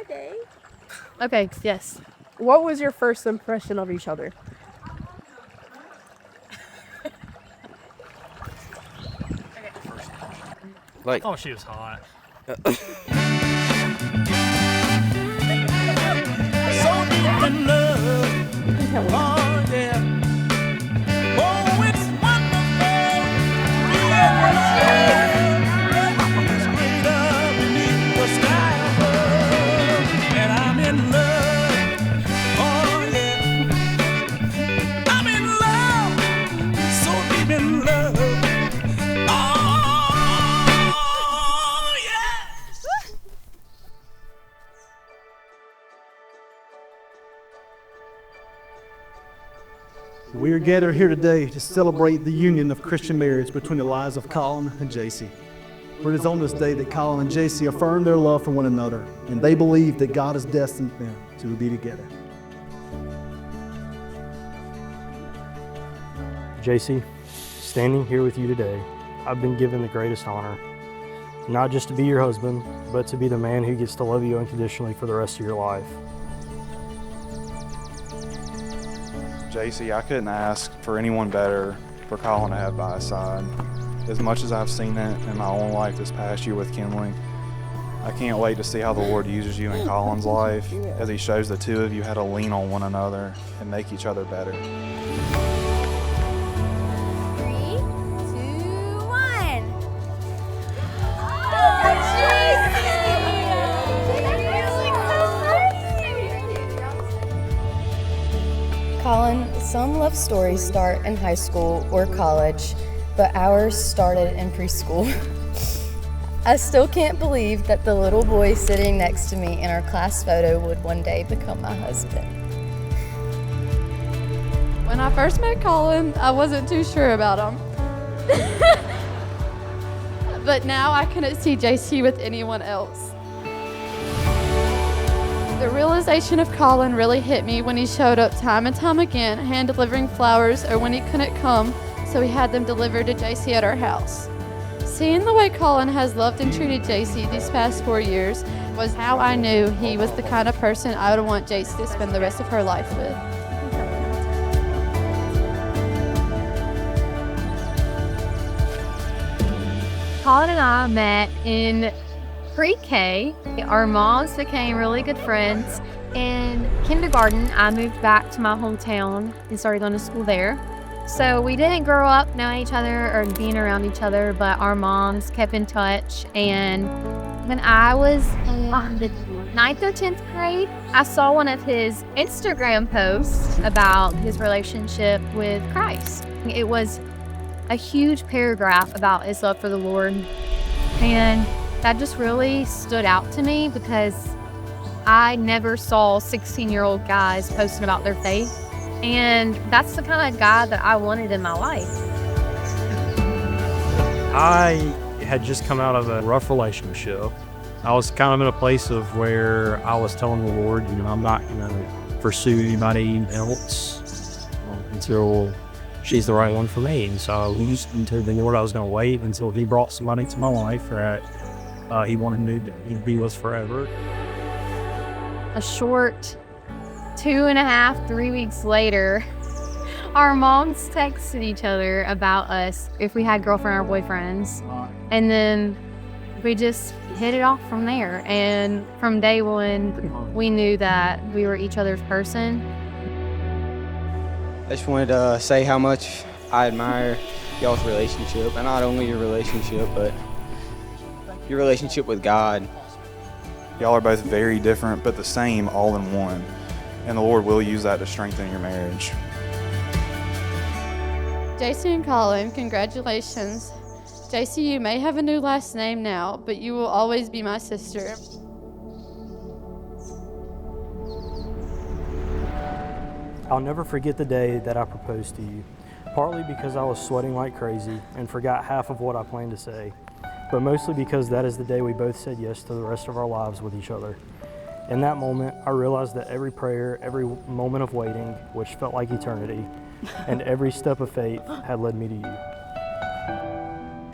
day. Okay, yes. What was your first impression of each other? Like, Oh, she was hot. So deep in love, oh yeah. Oh, it's wonderful, yeah. It's greater beneath the sky above, and I'm in love, oh yeah. I'm in love, so deep in love. We are gathered here today to celebrate the union of Christian marriage between the lives of Colin and Jaycie. For it is on this day that Colin and Jaycie affirm their love for one another, and they believe that God has destined them to be together. Jaycie, standing here with you today, I've been given the greatest honor, not just to be your husband, but to be the man who gets to love you unconditionally for the rest of your life. Jaycie, I couldn't ask for anyone better for Colin to have by his side. As much as I've seen it in my own life this past year with kindling, I can't wait to see how the Lord uses you in Colin's life as he shows the two of you how to lean on one another and make each other better. 3, 2, 1. Colin, some love stories start in high school or college, but ours started in preschool. I still can't believe that the little boy sitting next to me in our class photo would one day become my husband. When I first met Colin, I wasn't too sure about him. But now I couldn't see Jaycie with anyone else. The realization of Colin really hit me when he showed up time and time again, hand-delivering flowers, or when he couldn't come, so he had them delivered to Jaycie at our house. Seeing the way Colin has loved and treated Jaycie these past 4 years was how I knew he was the kind of person I would want Jaycie to spend the rest of her life with. Colin and I met in pre-K. Our moms became really good friends. In kindergarten, I moved back to my hometown and started going to school there. So we didn't grow up knowing each other or being around each other, but our moms kept in touch. And when I was in the 9th or 10th grade, I saw one of his Instagram posts about his relationship with Christ. It was a huge paragraph about his love for the Lord. And that just really stood out to me because I never saw 16-year-old guys posting about their faith. And that's the kind of guy that I wanted in my life. I had just come out of a rough relationship. I was kind of in a place of where I was telling the Lord, I'm not going to pursue anybody else until she's the right one for me. And so I just told the Lord I was going to wait until he brought somebody to my life that he wanted me to be with forever. A short 2.5, 3 weeks later, our moms texted each other about us if we had girlfriend or boyfriends. And then we just hit it off from there. And from day one, we knew that we were each other's person. I just wanted to say how much I admire y'all's relationship, and not only your relationship, but your relationship with God. Y'all are both very different, but the same all in one. And the Lord will use that to strengthen your marriage. Jaycie and Collin, congratulations. Jaycie, you may have a new last name now, but you will always be my sister. I'll never forget the day that I proposed to you, partly because I was sweating like crazy and forgot half of what I planned to say, but mostly because that is the day we both said yes to the rest of our lives with each other. In that moment, I realized that every prayer, every moment of waiting, which felt like eternity, and every step of faith had led me to you.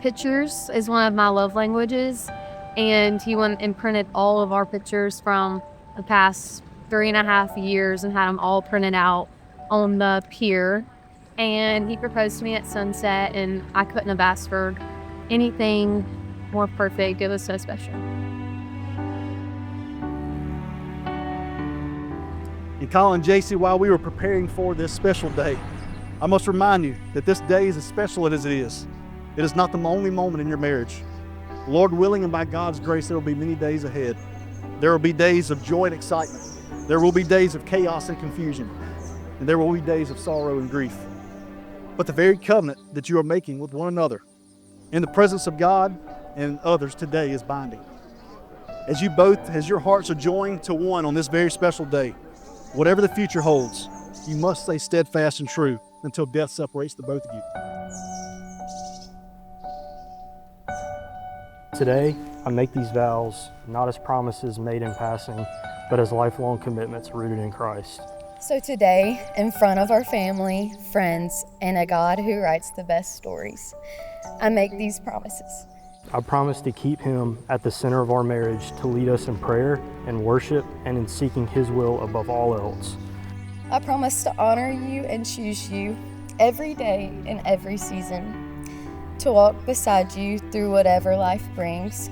Pictures is one of my love languages, and he went and printed all of our pictures from the past 3.5 years and had them all printed out on the pier. And he proposed to me at sunset, and I couldn't have asked for anything more perfect. It was so special. And Colin and Jaycie, while we were preparing for this special day, I must remind you that this day is as special as it is. It is not the only moment in your marriage. Lord willing, and by God's grace, there will be many days ahead. There will be days of joy and excitement. There will be days of chaos and confusion. And there will be days of sorrow and grief. But the very covenant that you are making with one another in the presence of God and others today is binding. As your hearts are joined to one on this very special day, whatever the future holds, you must stay steadfast and true until death separates the both of you. Today, I make these vows not as promises made in passing, but as lifelong commitments rooted in Christ. So today, in front of our family, friends, and a God who writes the best stories, I make these promises. I promise to keep Him at the center of our marriage, to lead us in prayer and worship and in seeking His will above all else. I promise to honor you and choose you every day in every season, to walk beside you through whatever life brings,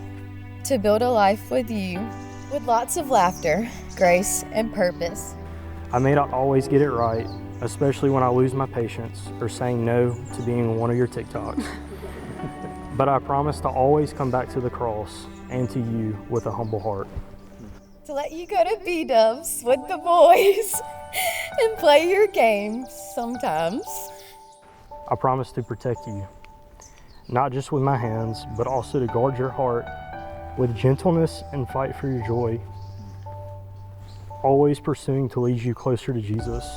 to build a life with you with lots of laughter, grace, and purpose. I may not always get it right, especially when I lose my patience or saying no to being on one of your TikToks. But I promise to always come back to the cross and to you with a humble heart. To let you go to B-dubs with the boys and play your games sometimes. I promise to protect you, not just with my hands, but also to guard your heart with gentleness and fight for your joy, always pursuing to lead you closer to Jesus.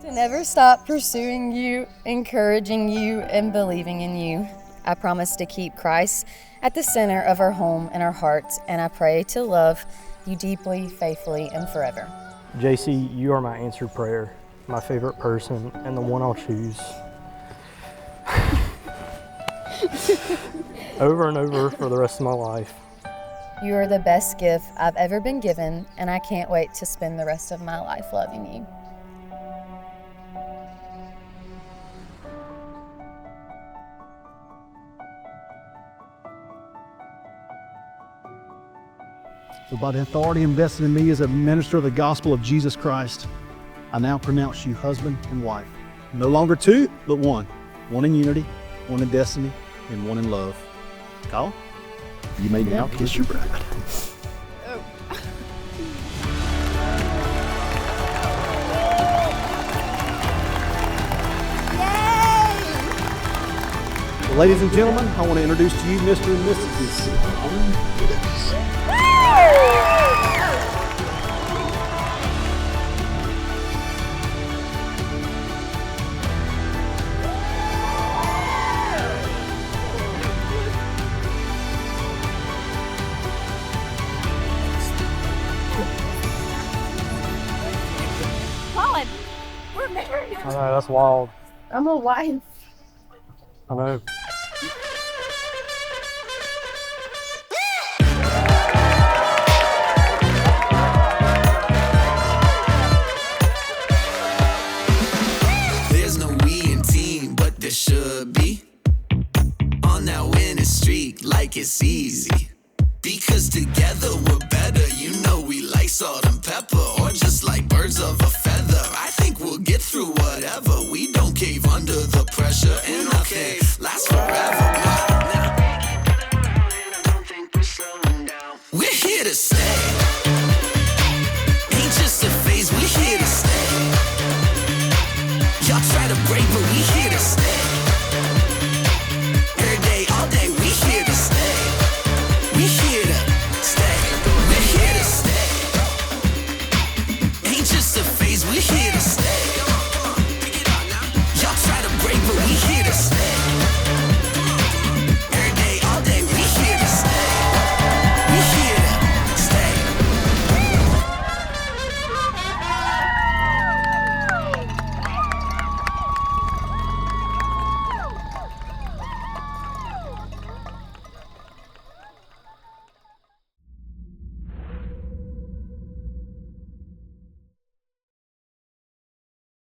To never stop pursuing you, encouraging you, and believing in you. I promise to keep Christ at the center of our home and our hearts, and I pray to love you deeply, faithfully, and forever. Jaycie, you are my answered prayer, my favorite person, and the one I'll choose. Over and over for the rest of my life. You are the best gift I've ever been given, and I can't wait to spend the rest of my life loving you. So by the authority invested in me as a minister of the gospel of Jesus Christ, I now pronounce you husband and wife. No longer two, but one. One in unity, one in destiny, and one in love. Colin, you may now kiss your bride. Well, ladies and gentlemen, I want to introduce to you Mr. and Mrs. Colin. Colin, we're married. I know, that's wild. I'm a wife. I know. There's no we in team, but there should be. On that winning streak, like it's easy. Because together we're better. You know we like salt and pepper, or just like birds of a feather. I think we'll get through whatever. We don't cave under the pressure, and nothing lasts forever. We're here to stay.